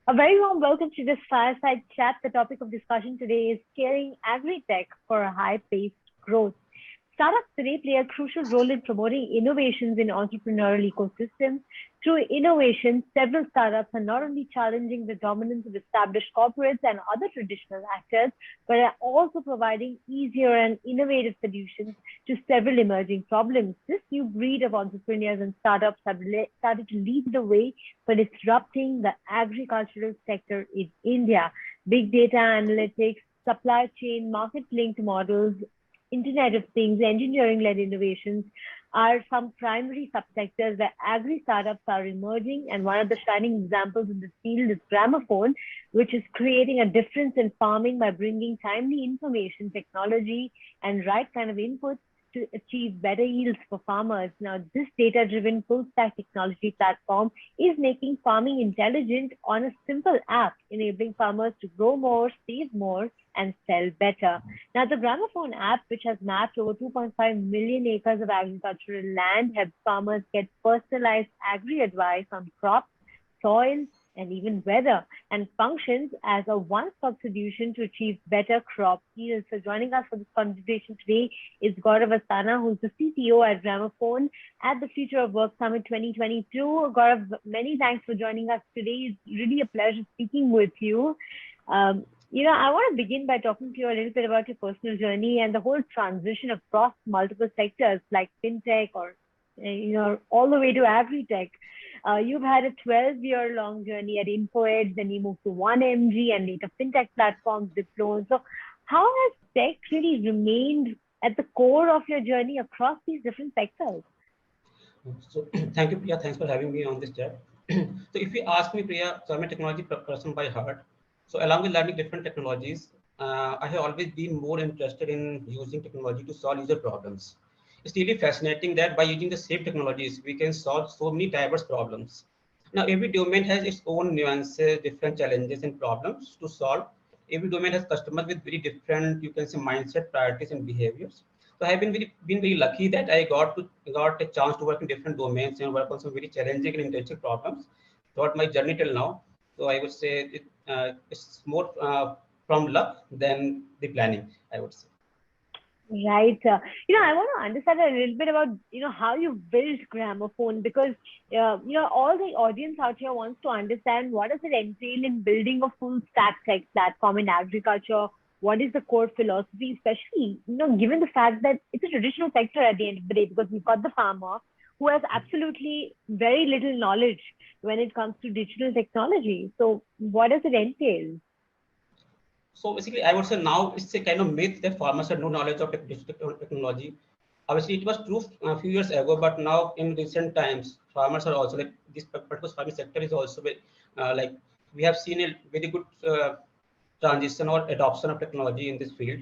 A very warm welcome to this fireside chat. The topic of discussion today is scaling agri-tech for a high-paced growth. Startups today play a crucial role in promoting innovations in entrepreneurial ecosystems. Through innovation, several startups are not only challenging the dominance of established corporates and other traditional actors, but are also providing easier and innovative solutions to several emerging problems. This new breed of entrepreneurs and startups have started to lead the way for disrupting the agricultural sector in India. Big data analytics, supply chain, market linked models, Internet of Things, engineering-led innovations are some primary subsectors where agri startups are emerging. And one of the shining examples in this field is Gramophone, which is creating a difference in farming by bringing timely information, technology, and right kind of inputs to achieve better yields for farmers. Now, this data-driven full-stack technology platform is making farming intelligent on a simple app, enabling farmers to grow more, save more, and sell better. Now, the Gramophone app, which has mapped over 2.5 million acres of agricultural land, helps farmers get personalized agri advice on crops, soil, and even weather, and functions as a one-stop solution to achieve better crop yields. So joining us for this conversation today is Gaurav Asthana, who's the CTO at Gramophone at the Future of Work Summit 2022. Gaurav, many thanks for joining us today. It's really a pleasure speaking with you. I want to begin by talking to you a little bit about your personal journey and the whole transition across multiple sectors like fintech or, all the way to agri-tech. You've had a 12-year-long journey at InfoEdge, then you moved to 1MG and later fintech platforms, Diplo. So how has tech really remained at the core of your journey across these different sectors? So thank you, Priya. Thanks for having me on this chat. So if you ask me, Priya, so I'm a technology person by heart. So along with learning different technologies, I have always been more interested in using technology to solve user problems. It's really fascinating that by using the same technologies, we can solve so many diverse problems. Now, every domain has its own nuances, different challenges and problems to solve. Every domain has customers with very different, you can say, mindset, priorities, and behaviors. So I have been very lucky that I got a chance to work in different domains and work on some very challenging and interesting problems throughout my journey till now. So I would say it's more from luck than the planning, I would say. Right. I want to understand a little bit about, how you built Gramophone because, all the audience out here wants to understand what does it entail in building a full stack tech platform in agriculture? What is the core philosophy, especially, given the fact that it's a traditional sector at the end of the day because we've got the farmer who has absolutely very little knowledge when it comes to digital technology. So what does it entail? So basically, I would say now it's a kind of myth that farmers have no knowledge of digital technology. Obviously, it was true a few years ago, but now in recent times, farmers are also like this particular farming sector is also like we have seen a very good transition or adoption of technology in this field.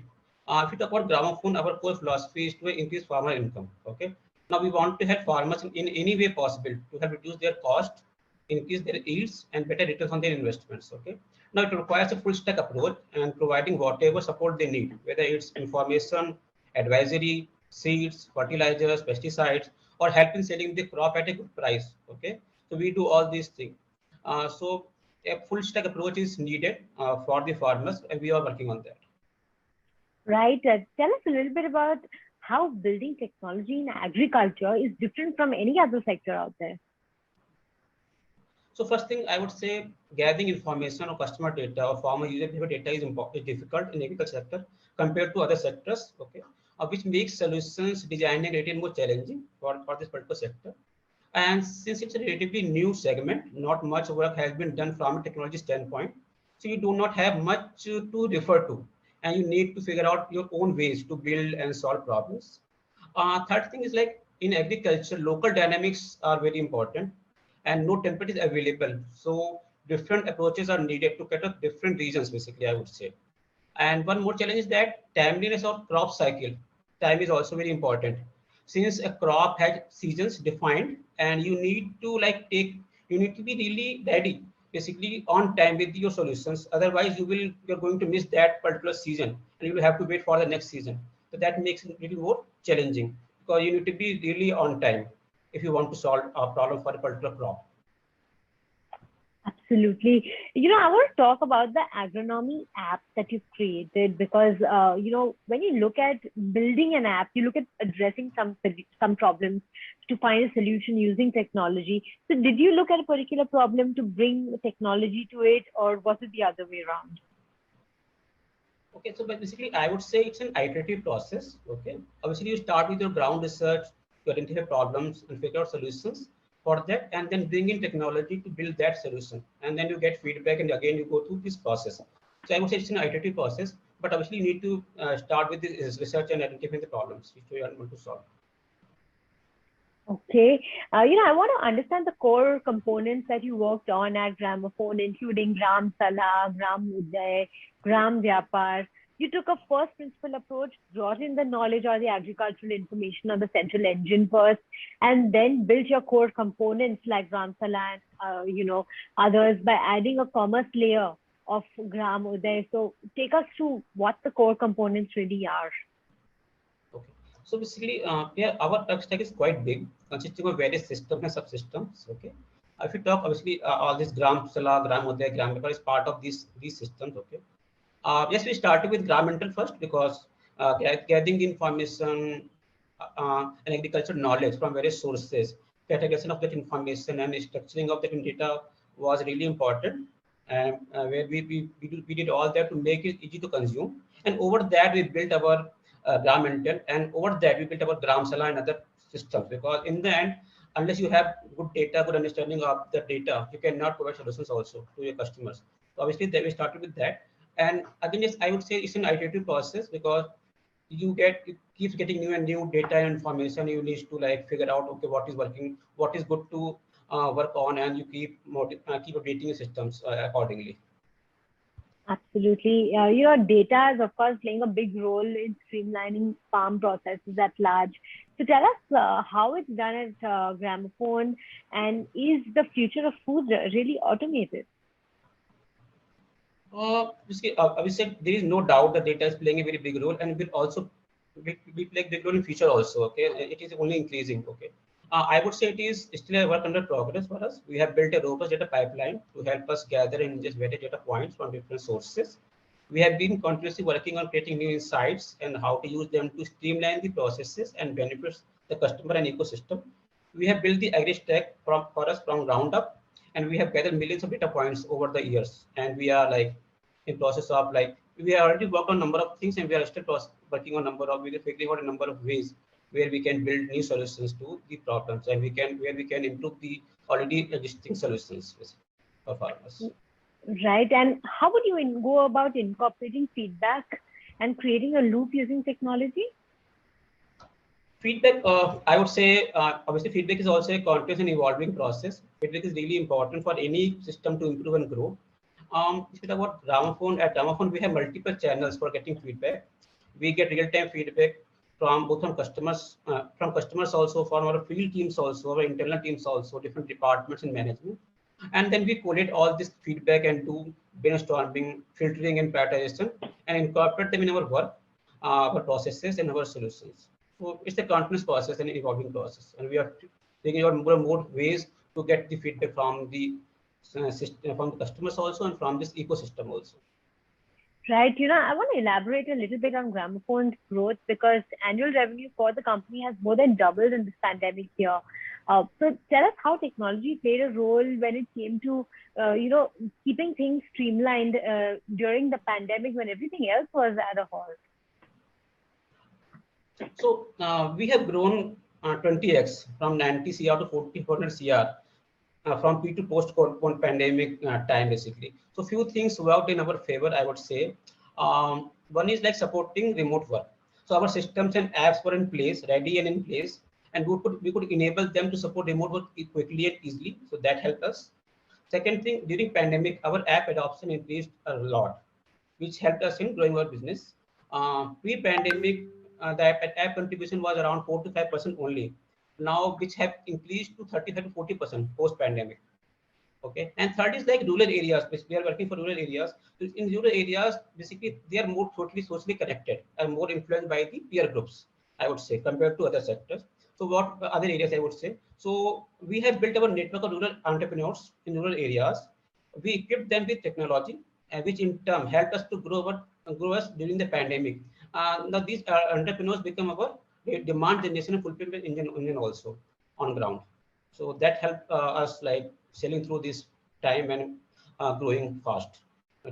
If you talk about Gramophone, our core philosophy is to increase farmer income. Okay. Now we want to help farmers in any way possible to help reduce their cost, increase their yields, and better returns on their investments. Okay. Now it requires a full stack approach and providing whatever support they need, whether it's information, advisory, seeds, fertilizers, pesticides, or help in selling the crop at a good price. Okay. So we do all these things. So a full stack approach is needed for the farmers, and we are working on that. Right. Tell us a little bit about how building technology in agriculture is different from any other sector out there. So first thing I would say, gathering information or customer data or farmer user behavior data is difficult in agriculture sector compared to other sectors, okay, which makes solutions designing it more challenging for this particular sector. And since it's a relatively new segment, not much work has been done from a technology standpoint. So you do not have much to refer to, and you need to figure out your own ways to build and solve problems. Third thing is like in agriculture, local dynamics are very important, and no template is available. So different approaches are needed to cater different regions, basically, I would say. And one more challenge is that timeliness of crop cycle. Time is also very important. Since a crop has seasons defined and you need to be really ready, basically on time with your solutions. Otherwise, you're going to miss that particular season and you will have to wait for the next season. So that makes it a little more challenging because you need to be really on time if you want to solve a problem for a particular crop. Absolutely. I want to talk about the agronomy app that you've created because, when you look at building an app, you look at addressing some problems to find a solution using technology. So, did you look at a particular problem to bring technology to it, or was it the other way around? Okay, so basically, I would say it's an iterative process. Okay, obviously, you start with your ground research to identify problems and figure out solutions for that, and then bring in technology to build that solution. And then you get feedback, and again, you go through this process. So I would say it's an iterative process, but obviously, you need to start with this research and identify the problems which you want to solve. Okay. I want to understand the core components that you worked on at Gramophone, including Gram Salah, Gram Uday, Gram Vyapar. You took a first principle approach, brought in the knowledge or the agricultural information on the central engine first, and then built your core components like Gram Salah and, others by adding a commerce layer of Gram Uday. So take us through what the core components really are. Okay. So basically, yeah, our tech stack is quite big, consisting of various systems and subsystems. Okay. If you talk, obviously, all this Gram Salah, Gram Uday, Gram Vyapar is part of these systems. Okay. Yes, we started with Gramental first because gathering information and agricultural knowledge from various sources, categorization of that information and structuring of that data was really important. And where we did all that to make it easy to consume. And over that, we built our Gramental, and over that, we built our Gramsala and other systems. Because in the end, unless you have good data, good understanding of the data, you cannot provide solutions also to your customers. So obviously, we started with that. And again, yes, I would say it's an iterative process because you keep getting new and new data and information. You need to like figure out, okay, what is working, what is good to work on, and you keep updating your systems accordingly. Absolutely. Data is, of course, playing a big role in streamlining farm processes at large. So tell us how it's done at Gramophone, and is the future of food really automated? I would say there is no doubt that data is playing a very big role and will also be play a big role in future also. Okay, it is only increasing. Okay, I would say it is still a work under progress for us. We have built a robust data pipeline to help us gather and ingest various data points from different sources. We have been continuously working on creating new insights and how to use them to streamline the processes and benefits the customer and ecosystem. We have built the Agri stack for us from ground up, and we have gathered millions of data points over the years. And we are like in process of like we have already worked on a number of things, and we are still working on we are figuring out a number of ways where we can build new solutions to the problems, and we can improve the already existing solutions for farmers. Right. And how would you go about incorporating feedback and creating a loop using technology? Feedback, I would say, obviously, feedback is also a continuous and evolving process. Feedback is really important for any system to improve and grow. If you talk about Gramophone, at Gramophone, we have multiple channels for getting feedback. We get real-time feedback from both from customers also, from our field teams also, our internal teams also, different departments and management. And then we collate all this feedback and do brainstorming, filtering, and prioritization, and incorporate them in our work, our processes, and our solutions. So it's a continuous process and evolving process, and we are thinking about more and more ways to get the feedback from the system, from the customers also, and from this ecosystem also. Right. I want to elaborate a little bit on Gramophone's growth because annual revenue for the company has more than doubled in this pandemic year. So tell us how technology played a role when it came to, keeping things streamlined during the pandemic when everything else was at a halt. So we have grown 20x from 90 CR to 400 CR. From pre to post pandemic time basically. So few things worked in our favor, I would say. One is like supporting remote work. So our systems and apps were in place, ready and in place, and we could enable them to support remote work quickly and easily. So that helped us. Second thing, during pandemic, our app adoption increased a lot, which helped us in growing our business. Pre-pandemic, the app contribution was around 4 to 5% only. Now, which have increased to 30 to 40% post-pandemic. Okay, and third is like rural areas. We are working for rural areas. So in rural areas, basically, they are more socially connected and more influenced by the peer groups, I would say, compared to other sectors. So what other areas I would say? So we have built our network of rural entrepreneurs in rural areas, We equipped them with technology, which in turn helped us to grow us during the pandemic. Now these entrepreneurs become our demand generation and fulfillment engine also on ground. So that helped us like selling through this time and growing fast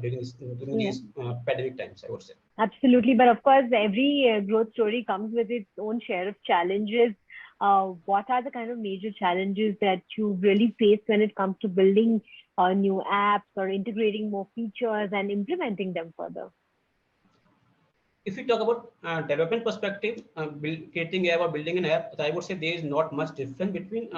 during Yeah. these pandemic times, I would say. Absolutely, but of course, every growth story comes with its own share of challenges. What are the kind of major challenges that you really face when it comes to building new apps or integrating more features and implementing them further? If we talk about development perspective, creating an app or building an app, I would say there is not much difference between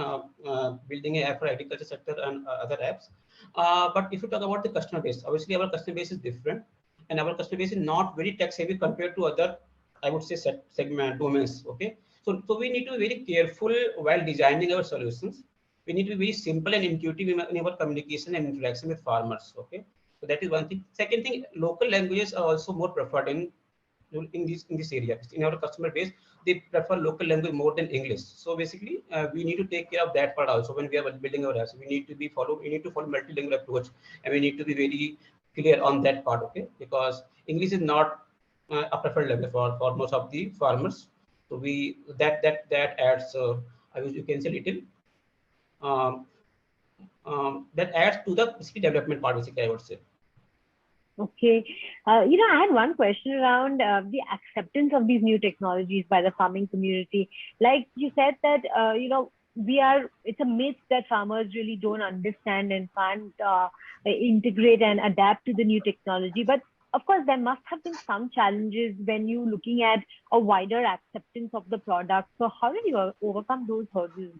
building an app for agriculture sector and other apps. But if you talk about the customer base, obviously our customer base is different, and our customer base is not very tech savvy compared to other, I would say, segment domains. Okay, so we need to be very careful while designing our solutions. We need to be very simple and intuitive in our communication and interaction with farmers. Okay, so that is one thing. Second thing, local languages are also more preferred in this area. In our customer base, they prefer local language more than English. So basically, we need to take care of that part also when we are building our apps. We need to follow multilingual approach, and we need to be very clear on that part. Okay, because English is not a preferred language for most of the farmers. So that adds you can say little um, that adds to the basically development part, basically, I would say. Okay. I had one question around the acceptance of these new technologies by the farming community. Like you said that, it's a myth that farmers really don't understand and can't integrate and adapt to the new technology. But of course, there must have been some challenges when you looking at a wider acceptance of the product. So how did you overcome those hurdles?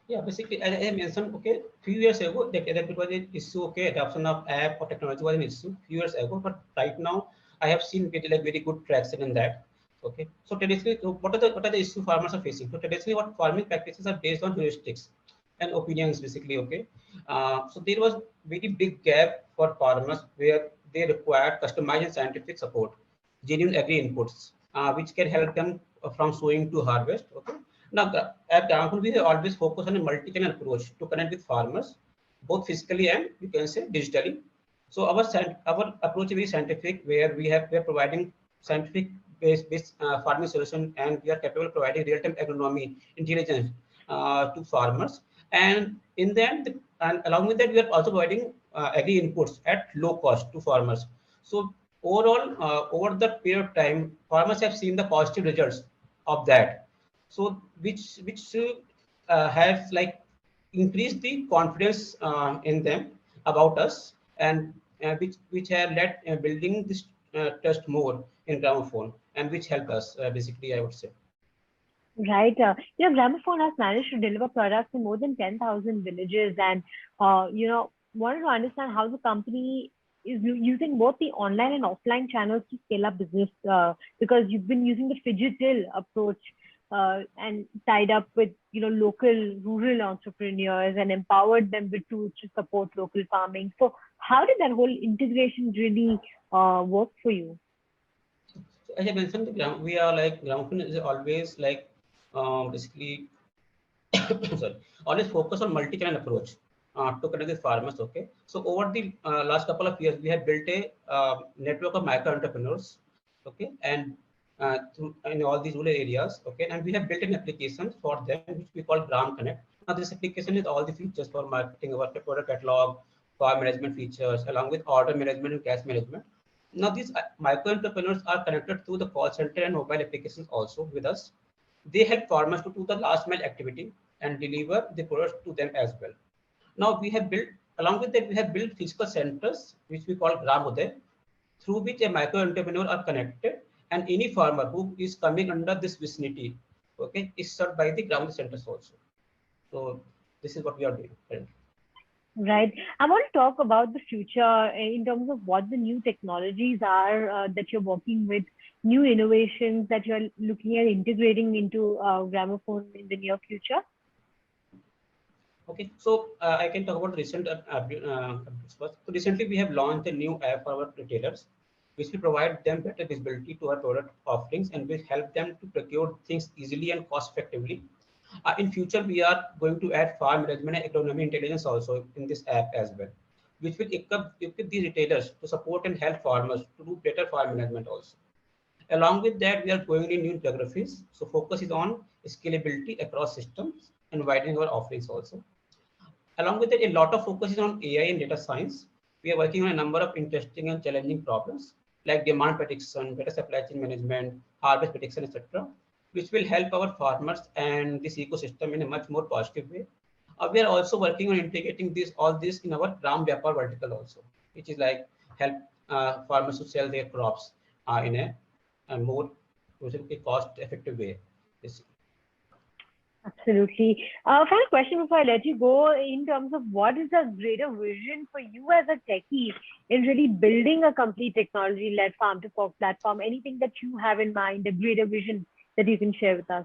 Yeah, basically, as I mentioned, okay, few years ago, that it was an issue, okay, adoption of app or technology was an issue few years ago, but right now, I have seen very good traction in that. Okay, so traditionally, so what are the issue farmers are facing? So traditionally, what farming practices are based on heuristics and opinions, basically, okay. So there was very big gap for farmers where they required customized and scientific support, genuine agri inputs, which can help them from sowing to harvest. Okay, now, at Gramphone, we have always focused on a multi-channel approach to connect with farmers, both physically and you can say digitally. So our approach is very scientific, where we are providing scientific based farming solution, and we are capable of providing real-time agronomy intelligence to farmers. And in that, and along with that, we are also providing agri inputs at low cost to farmers. So overall, over the period of time, farmers have seen the positive results of that. So which has like increased the confidence in them about us, and which have led building this trust more in Gramophone, and which help us basically, I would say. Right. Gramophone has managed to deliver products in more than 10,000 villages, and wanted to understand how the company is using both the online and offline channels to scale up business. Because you've been using the phygital approach and tied up with local rural entrepreneurs and empowered them with tools to support local farming. So how did that whole integration really work for you? So as I mentioned, we are like Gramophone is always like basically sorry, always focus on multi-channel approach to connect with farmers. Okay, so over the last couple of years, we have built a network of micro entrepreneurs. Okay, and in all these rural areas. Okay, and we have built an application for them, which we call Gram Connect. Now, this application is all the features for marketing, our product catalog, farm management features, along with order management and cash management. Now, these micro entrepreneurs are connected to the call center and mobile applications also with us. They help farmers to do the last mile activity and deliver the products to them as well. Now we have built, along with that, we have built physical centers, which we call Gram, through which a micro entrepreneur are connected, and any farmer who is coming under this vicinity, okay, is served by the Gram centers also. So this is what we are doing currently. Right. I want to talk about the future in terms of what the new technologies are that you're working with, new innovations that you're looking at integrating into Gramophone in the near future. Okay, so I can talk about recent first. So recently, we have launched a new app for our retailers, which will provide them better visibility to our product offerings and will help them to procure things easily and cost effectively. In future, we are going to add farm management and economy intelligence also in this app as well. which will equip these retailers to support and help farmers to do better farm management also. Along with that, we are going in new geographies. So focus is on scalability across systems and widening our offerings also. Along with that, a lot of focus is on AI and data science. We are working on a number of interesting and challenging problems like demand prediction, better supply chain management, harvest prediction, etc., which will help our farmers and this ecosystem in a much more positive way. We are also working on integrating all this in our Gram Vyapar vertical also, which is like help farmers to sell their crops in a more cost-effective way. Absolutely. Final question before I let you go, in terms of what is the greater vision for you as a techie in really building a complete technology-led farm to fork platform? Anything that you have in mind, a greater vision that you can share with us?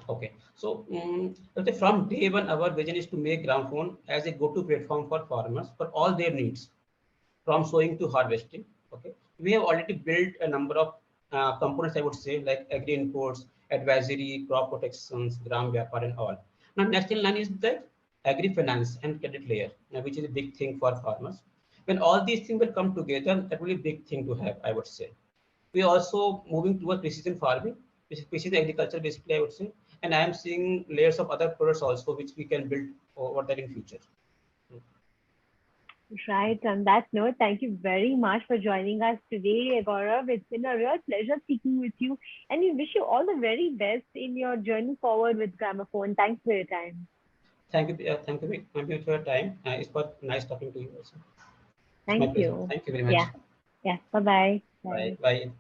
Okay, so let's say from day one, our vision is to make Gramophone as a go-to platform for farmers for all their needs, from sowing to harvesting. Okay, we have already built a number of components, I would say, like agri inputs, advisory, crop protections, gram vyapar, and all. Now, next in line is the agri finance and credit layer, which is a big thing for farmers. When all these things will come together, that will be a big thing to have, I would say. We are also moving towards precision farming, which is precision agriculture, basically, I would say. And I am seeing layers of other products also, which we can build over that in future. Right. On that note, thank you very much for joining us today, Gaurav. It's been a real pleasure speaking with you, and we wish you all the very best in your journey forward with Gramophone. Thanks for your time. Thank you. Thank you for your time. It was nice talking to you also. It's my Thank pleasure. you. Thank you very much. Yeah. Yeah. Bye-bye. Bye. Bye. Bye.